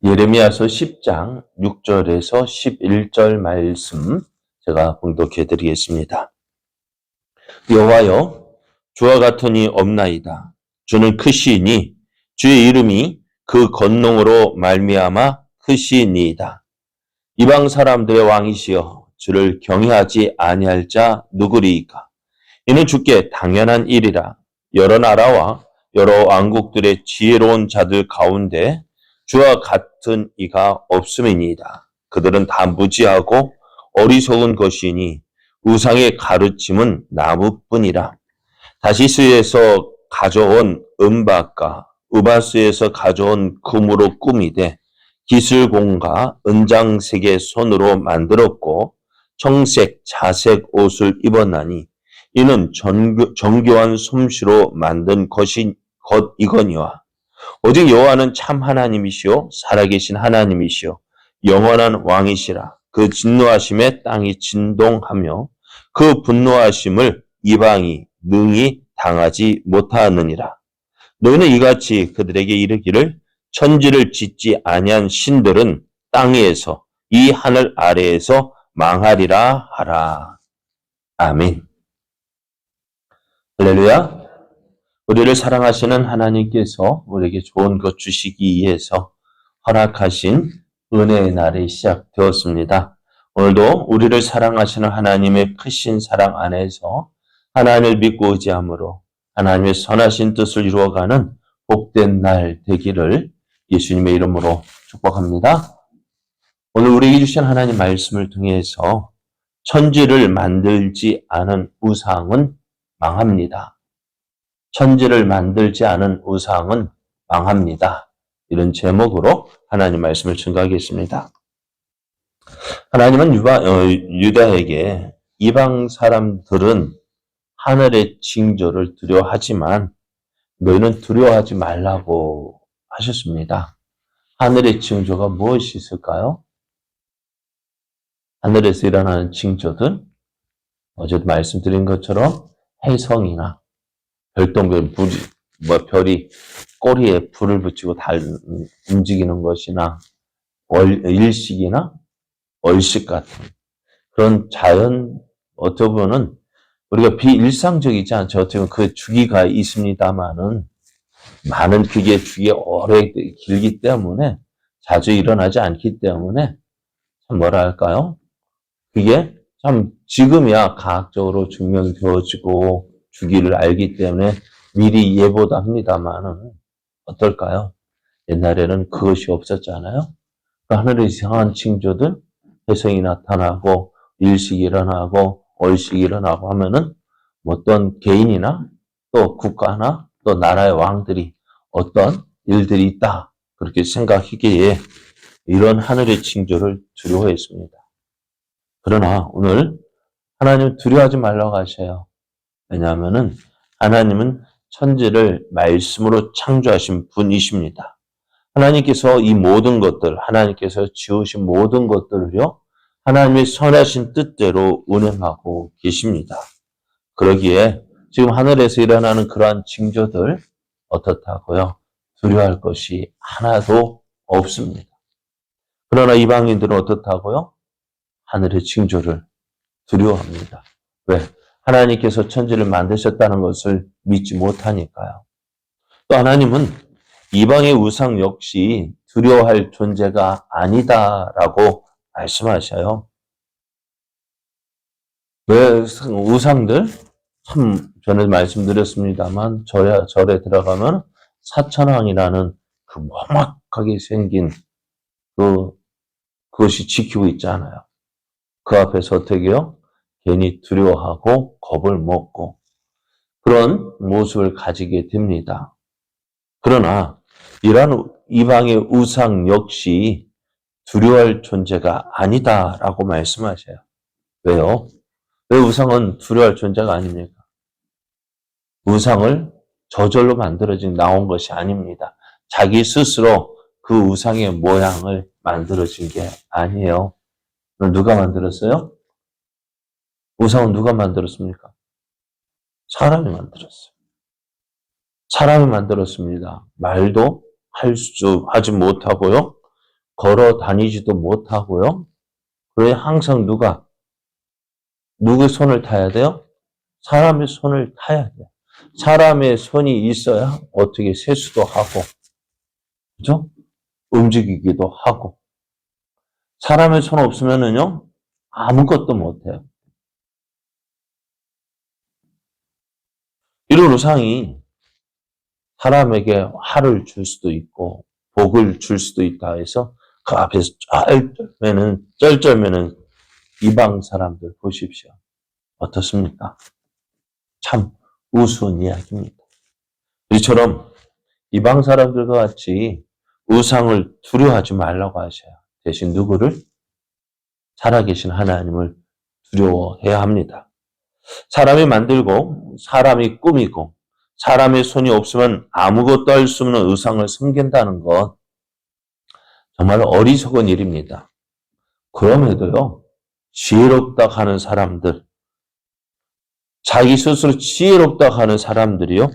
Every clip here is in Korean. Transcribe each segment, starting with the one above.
예레미야서 10장 6절에서 11절 말씀 제가 봉독해 드리겠습니다. 여호와여, 주와 같은 이 없나이다. 주는 크시니 주의 이름이 그 권능으로 말미암아 크시니이다. 이방 사람들의 왕이시여, 주를 경외하지 아니할 자 누구리이까? 이는 주께 당연한 일이라. 여러 나라와 여러 왕국들의 지혜로운 자들 가운데 주와 같은 이가 없음이니이다. 그들은 다 무지하고 어리석은 것이니 우상의 가르침은 나무뿐이라. 다시스에서 가져온 은박과 우바스에서 가져온 금으로 꾸미되 기슬공과 은장색의 손으로 만들었고 청색, 자색 옷을 입었나니 이는 정교한 솜씨로 만든 것이거니와 오직 여호와는 참 하나님이시요 살아계신 하나님이시요 영원한 왕이시라. 그 진노하심에 땅이 진동하며 그 분노하심을 이방이 능히 당하지 못하느니라. 너희는 이같이 그들에게 이르기를 천지를 짓지 아니한 신들은 땅 위에서 이 하늘 아래에서 망하리라 하라. 아멘. 할렐루야. 우리를 사랑하시는 하나님께서 우리에게 좋은 것 주시기 위해서 허락하신 은혜의 날이 시작되었습니다. 오늘도 우리를 사랑하시는 하나님의 크신 사랑 안에서 하나님을 믿고 의지함으로 하나님의 선하신 뜻을 이루어가는 복된 날 되기를 예수님의 이름으로 축복합니다. 오늘 우리에게 주신 하나님 말씀을 통해서 천지를 만들지 않은 우상은 망합니다. 천지를 만들지 않은 우상은 망합니다. 이런 제목으로 하나님 말씀을 증거하겠습니다. 하나님은 유다에게 이방 사람들은 하늘의 징조를 두려워하지만 너희는 두려워하지 말라고 하셨습니다. 하늘의 징조가 무엇이 있을까요? 하늘에서 일어나는 징조들, 어제도 말씀드린 것처럼 해성이나 별똥별, 별이 꼬리에 불을 붙이고 움직이는 것이나 일식이나 얼식 같은 그런 자연, 어떻게 보면 우리가 비일상적이지 않죠. 어떻게 보면 그 주기가 있습니다만은 많은 그게 주기가 오래 길기 때문에 자주 일어나지 않기 때문에 참 뭐라 할까요? 그게 참 지금이야 과학적으로 증명되어지고 주기를 알기 때문에 미리 예보도 합니다만은 어떨까요? 옛날에는 그것이 없었잖아요. 하늘의 이상한 징조들, 해성이 나타나고 일식이 일어나고 얼식이 일어나고 하면은 어떤 개인이나 또 국가나 또 나라의 왕들이 어떤 일들이 있다 그렇게 생각하기에 이런 하늘의 징조를 두려워했습니다. 그러나 오늘 하나님 두려워하지 말라고 하셔요. 왜냐하면은 하나님은 천지를 말씀으로 창조하신 분이십니다. 하나님께서 이 모든 것들, 하나님께서 지으신 모든 것들을요, 하나님의 선하신 뜻대로 운행하고 계십니다. 그러기에 지금 하늘에서 일어나는 그러한 징조들 어떻다고요? 두려워할 것이 하나도 없습니다. 그러나 이방인들은 어떻다고요? 하늘의 징조를 두려워합니다. 왜? 하나님께서 천지를 만드셨다는 것을 믿지 못하니까요. 또 하나님은 이방의 우상 역시 두려워할 존재가 아니다라고 말씀하셔요. 왜 우상들? 참 전에 말씀드렸습니다만 절에 들어가면 사천왕이라는 그 험악하게 생긴 그것이 지키고 있잖아요. 그 앞에서 어떻게 해요? 괜히 두려워하고 겁을 먹고 그런 모습을 가지게 됩니다. 그러나 이러한 이방의 우상 역시 두려워할 존재가 아니다라고 말씀하셔요. 왜요? 왜 우상은 두려워할 존재가 아닙니까? 우상을 저절로 만들어진 나온 것이 아닙니다. 자기 스스로 그 우상의 모양을 만들어진 게 아니에요. 누가 만들었어요? 우상은 누가 만들었습니까? 사람이 만들었어요. 사람이 만들었습니다. 말도 하지 못하고요. 걸어 다니지도 못하고요. 그래 항상 누구의 손을 타야 돼요? 사람의 손을 타야 돼요. 사람의 손이 있어야 어떻게 세수도 하고, 그죠? 움직이기도 하고. 사람의 손 없으면은요, 아무것도 못해요. 이런 우상이 사람에게 화를 줄 수도 있고, 복을 줄 수도 있다 해서 그 앞에서 쩔쩔매는 이방 사람들 보십시오. 어떻습니까? 참 우스운 이야기입니다. 이처럼 이방 사람들과 같이 우상을 두려워하지 말라고 하셔요. 대신 누구를? 살아계신 하나님을 두려워해야 합니다. 사람이 만들고 사람이 꾸미고 사람의 손이 없으면 아무것도 할 수 없는 우상을 섬긴다는 것 정말 어리석은 일입니다. 그럼에도요, 지혜롭다 하는 사람들, 자기 스스로 지혜롭다 하는 사람들이요,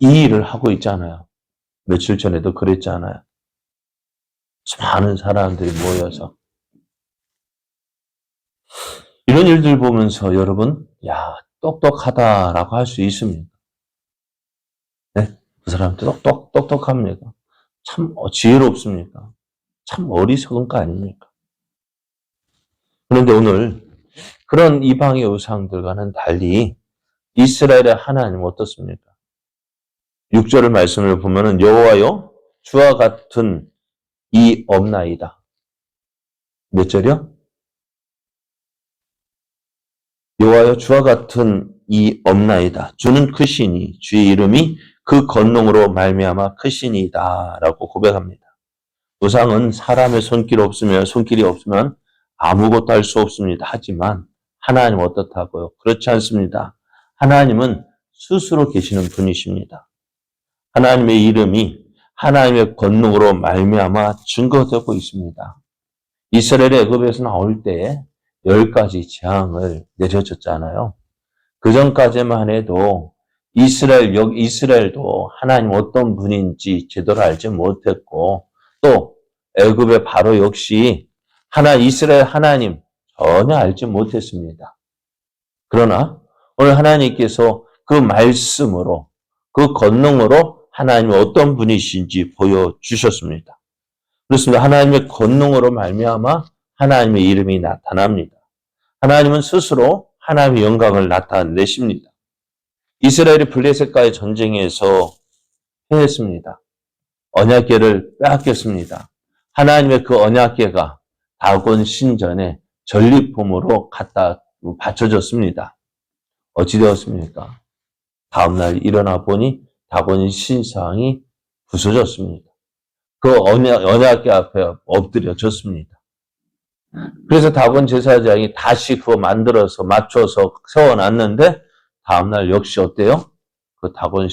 이 일을 하고 있잖아요. 며칠 전에도 그랬잖아요. 많은 사람들이 모여서. 이런 일들 보면서 여러분, 야, 똑똑하다라고 할 수 있습니다. 네? 그 사람들 똑똑합니까? 참 지혜롭습니까? 참 어리석은 거 아닙니까? 그런데 오늘 그런 이방의 우상들과는 달리 이스라엘의 하나님 어떻습니까? 6절의 말씀을 보면은 여호와여 주와 같은 이 없나이다. 몇 절이요? 여호와여 주와 같은 이 없나이다. 주는 크시니 주의 이름이 그 권능으로 말미암아 크시니다라고 고백합니다. 우상은 사람의 손길이 없으면 아무것도 할 수 없습니다. 하지만 하나님 어떻다고요? 그렇지 않습니다. 하나님은 스스로 계시는 분이십니다. 하나님의 이름이 하나님의 권능으로 말미암아 증거되고 있습니다. 이스라엘의 애굽에서 나올 때에 10가지 재앙을 내려줬잖아요. 그 전까지만 해도 이스라엘도 하나님 어떤 분인지 제대로 알지 못했고, 또 애굽의 바로 역시 이스라엘 하나님 전혀 알지 못했습니다. 그러나 오늘 하나님께서 그 말씀으로, 그 권능으로 하나님이 어떤 분이신지 보여주셨습니다. 그렇습니다. 하나님의 권능으로 말미암아 하나님의 이름이 나타납니다. 하나님은 스스로 하나님의 영광을 나타내십니다. 이스라엘이 블레셋과의 전쟁에서 패했습니다. 언약궤를 빼앗겼습니다. 하나님의 그 언약궤가 다곤 신전에 전리품으로 갖다 바쳐졌습니다. 어찌 되었습니까? 다음날 일어나 보니 다곤 신상이 부서졌습니다. 그 언약궤 앞에 엎드려졌습니다. 그래서 다곤 제사장이 다시 그거 만들어서 맞춰서 세워놨는데 다음날 역시 어때요? 그 다곤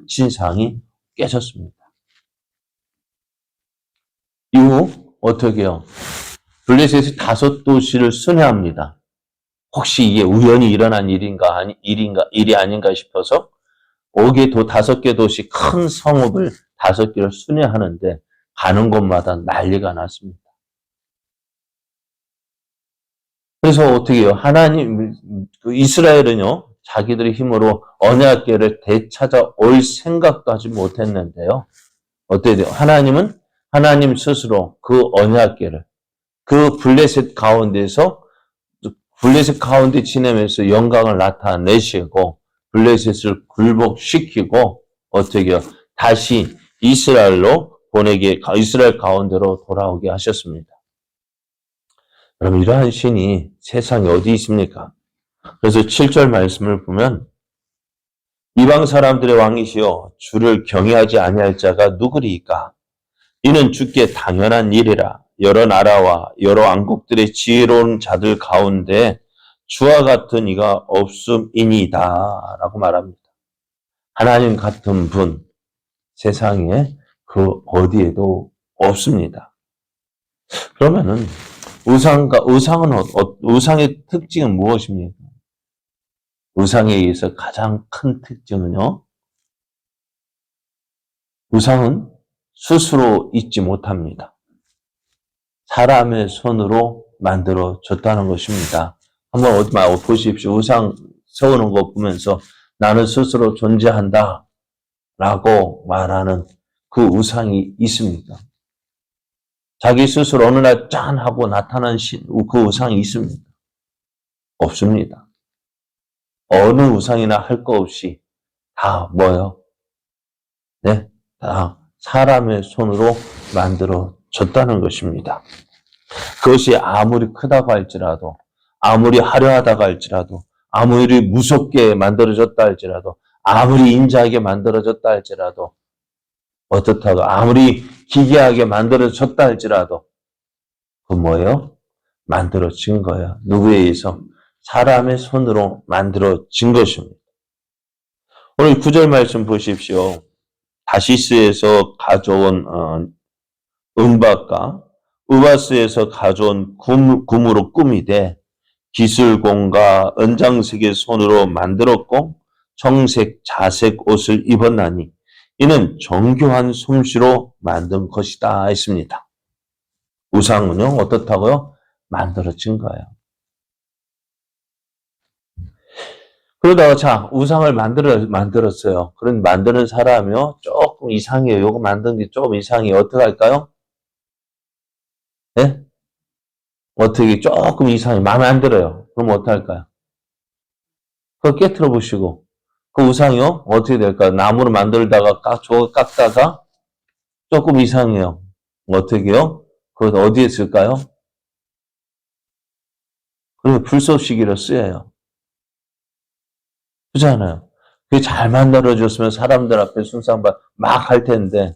신상이 깨졌습니다. 이후 어떻게 해요? 블레셋이 5도시를 순회합니다. 혹시 이게 우연히 일어난 일이 아닌가 싶어서 5개 도시 큰 성읍을 5개를 순회하는데 가는 곳마다 난리가 났습니다. 그래서 어떻게 해요? 이스라엘은요, 자기들의 힘으로 언약궤를 되찾아올 생각도 하지 못했는데요. 어떻게 돼요? 하나님 스스로 그 언약궤를, 그 블레셋 가운데 지내면서 영광을 나타내시고, 블레셋을 굴복시키고, 어떻게 해요? 다시 이스라엘 가운데로 돌아오게 하셨습니다. 그럼 이러한 신이 세상에 어디 있습니까? 그래서 7절 말씀을 보면 이방 사람들의 왕이시여 주를 경외하지 아니할 자가 누구리이까? 이는 주께 당연한 일이라. 여러 나라와 여러 왕국들의 지혜로운 자들 가운데 주와 같은 이가 없음이니이다 라고 말합니다. 하나님 같은 분 세상에 그 어디에도 없습니다. 그러면은 우상의 특징은 무엇입니까? 우상에 의해서 가장 큰 특징은요, 우상은 스스로 있지 못합니다. 사람의 손으로 만들어졌다는 것입니다. 한번 어디 보십시오. 우상 세우는 거 보면서 나는 스스로 존재한다 라고 말하는 그 우상이 있습니까? 자기 스스로 어느 날 짠 하고 나타난 그 우상이 있습니다. 없습니다. 어느 우상이나 할 거 없이 다 뭐예요? 네, 다 사람의 손으로 만들어졌다는 것입니다. 그것이 아무리 크다고 할지라도, 아무리 화려하다고 할지라도, 아무리 무섭게 만들어졌다 할지라도, 아무리 인자하게 만들어졌다 할지라도, 어떻다고 아무리 기괴하게 만들어졌다 할지라도 그 뭐예요? 만들어진 거예요. 누구에 의해서? 사람의 손으로 만들어진 것입니다. 오늘 9절 말씀 보십시오. 다시스에서 가져온 은박과 우바스에서 가져온 금으로 꾸미되 기술공과 은장색의 손으로 만들었고 청색, 자색 옷을 입었나니 이는 정교한 솜씨로 만든 것이다 했습니다. 우상은요, 어떻다고요? 만들어진 거예요. 그러다가 자, 우상을 만들었어요. 그런 만드는 사람이요, 조금 이상해요. 요거 만든 게 조금 이상해요. 어떻게 할까요? 네? 어떻게 조금 이상해. 마음에 안 들어요. 그럼 어떻게 할까요? 그거 깨트려 보시고. 그 우상이요? 어떻게 될까요? 나무로 만들다가 저거 깎다가 조금 이상해요. 어떻게요? 그건 어디에 쓸까요? 그러면 불쏘시개로 쓰여요. 그렇잖아요. 그게 잘 만들어졌으면 사람들 앞에 숭상받 막 할 텐데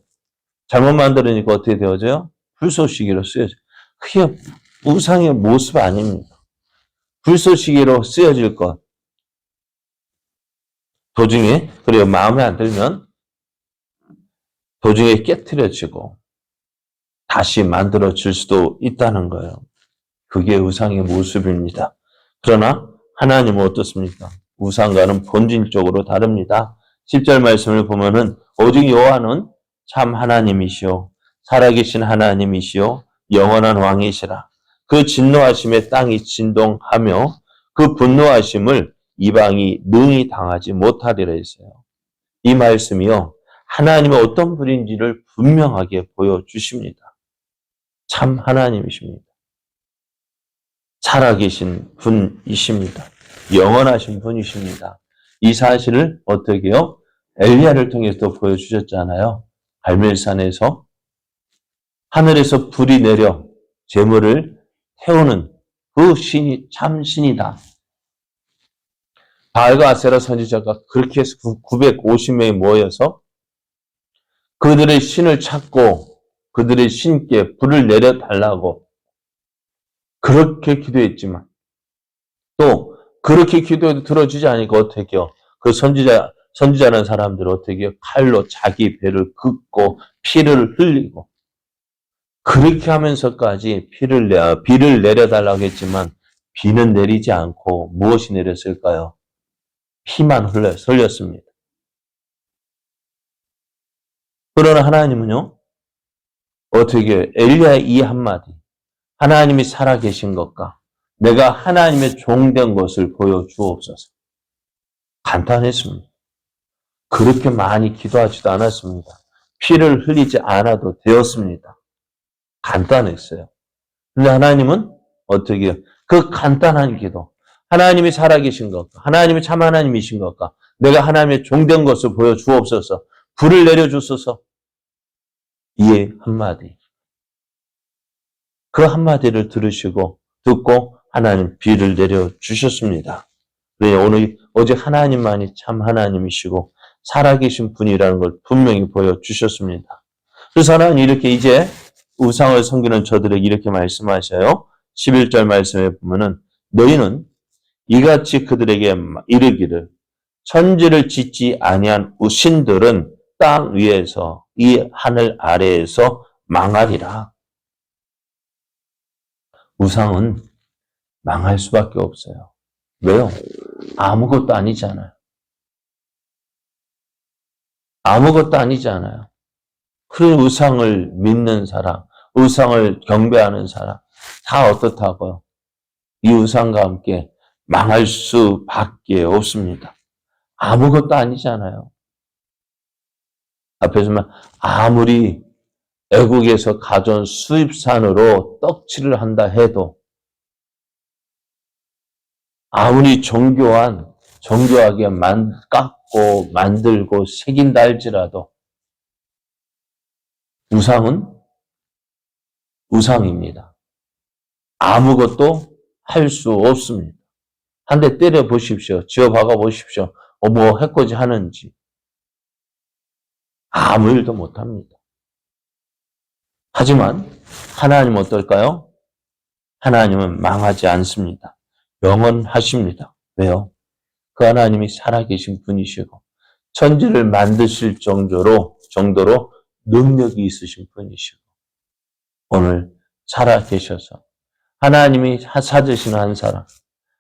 잘못 만들으니까 어떻게 되어져요? 불쏘시개로 쓰여져요. 그게 우상의 모습 아닙니다. 불쏘시개로 쓰여질 것. 도중에, 그래요. 마음에 안 들면 도중에 깨트려지고 다시 만들어질 수도 있다는 거예요. 그게 우상의 모습입니다. 그러나 하나님은 어떻습니까? 우상과는 본질적으로 다릅니다. 10절 말씀을 보면은 오직 여호와는 참 하나님이시오 살아계신 하나님이시오 영원한 왕이시라. 그 진노하심에 땅이 진동하며 그 분노하심을 이방이 능히 당하지 못하리라 했어요. 이 말씀이요, 하나님의 어떤 분인지를 분명하게 보여주십니다. 참 하나님이십니다. 살아계신 분이십니다. 영원하신 분이십니다. 이 사실을 어떻게 해요? 엘리야를 통해서 보여주셨잖아요. 갈멜산에서 하늘에서 불이 내려 재물을 태우는 그 신이 참 신이다. 바알과 아세라 선지자가 그렇게 해서 950명이 모여서 그들의 신을 찾고 그들의 신께 불을 내려달라고 그렇게 기도했지만 또 그렇게 기도해도 들어주지 않으니까 어떻게 해요? 그 선지자라는 사람들은 어떻게 해요? 칼로 자기 배를 긋고 피를 흘리고 그렇게 하면서까지 비를 내려달라고 했지만 비는 내리지 않고 무엇이 내렸을까요? 피만 흘렸습니다. 그러나 하나님은요, 어떻게 엘리야의 이 한마디, 하나님이 살아계신 것과 내가 하나님의 종된 것을 보여주옵소서. 간단했습니다. 그렇게 많이 기도하지도 않았습니다. 피를 흘리지 않아도 되었습니다. 간단했어요. 근데 하나님은 어떻게 해요? 그 간단한 기도, 하나님이 살아계신 것과 하나님이 참 하나님이신 것과 내가 하나님의 종된 것을 보여주옵소서. 불을 내려주소서. 이 한마디. 그 한마디를 듣고 하나님 비를 내려주셨습니다. 오늘 오직 하나님만이 참 하나님이시고 살아계신 분이라는 걸 분명히 보여주셨습니다. 그래서 하나님 이렇게 이제 우상을 섬기는 저들에게 이렇게 말씀하셔요. 11절 말씀에 보면은 너희는 이같이 그들에게 이르기를 천지를 짓지 아니한 신들은 땅 위에서 이 하늘 아래에서 망하리라. 우상은 망할 수밖에 없어요. 왜요? 아무것도 아니잖아요. 아무것도 아니잖아요. 그런 우상을 믿는 사람, 우상을 경배하는 사람 다 어떻다고요? 이 우상과 함께 망할 수밖에 없습니다. 아무것도 아니잖아요. 앞에서 말 아무리 애국에서 가져온 수입산으로 떡칠을 한다 해도 아무리 정교하게 깎고 만들고 새긴다 할지라도 우상은 우상입니다. 아무것도 할 수 없습니다. 한 대 때려 보십시오. 지어 박아 보십시오. 뭐 해코지 하는지. 아무 일도 못합니다. 하지만 하나님은 어떨까요? 하나님은 망하지 않습니다. 영원하십니다. 왜요? 그 하나님이 살아계신 분이시고 천지를 만드실 정도로 능력이 있으신 분이시고 오늘 살아계셔서 하나님이 찾으시는 한 사람,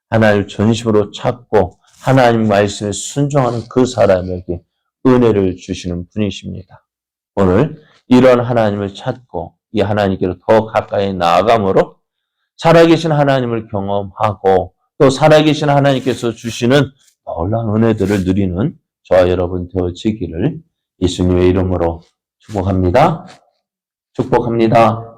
하나님을 전심으로 찾고 하나님 말씀에 순종하는 그 사람에게 은혜를 주시는 분이십니다. 오늘 이런 하나님을 찾고 이 하나님께로 더 가까이 나아감으로 살아계신 하나님을 경험하고 또 살아계신 하나님께서 주시는 놀라운 은혜들을 누리는 저와 여러분 되어지기를 예수님의 이름으로 축복합니다. 축복합니다.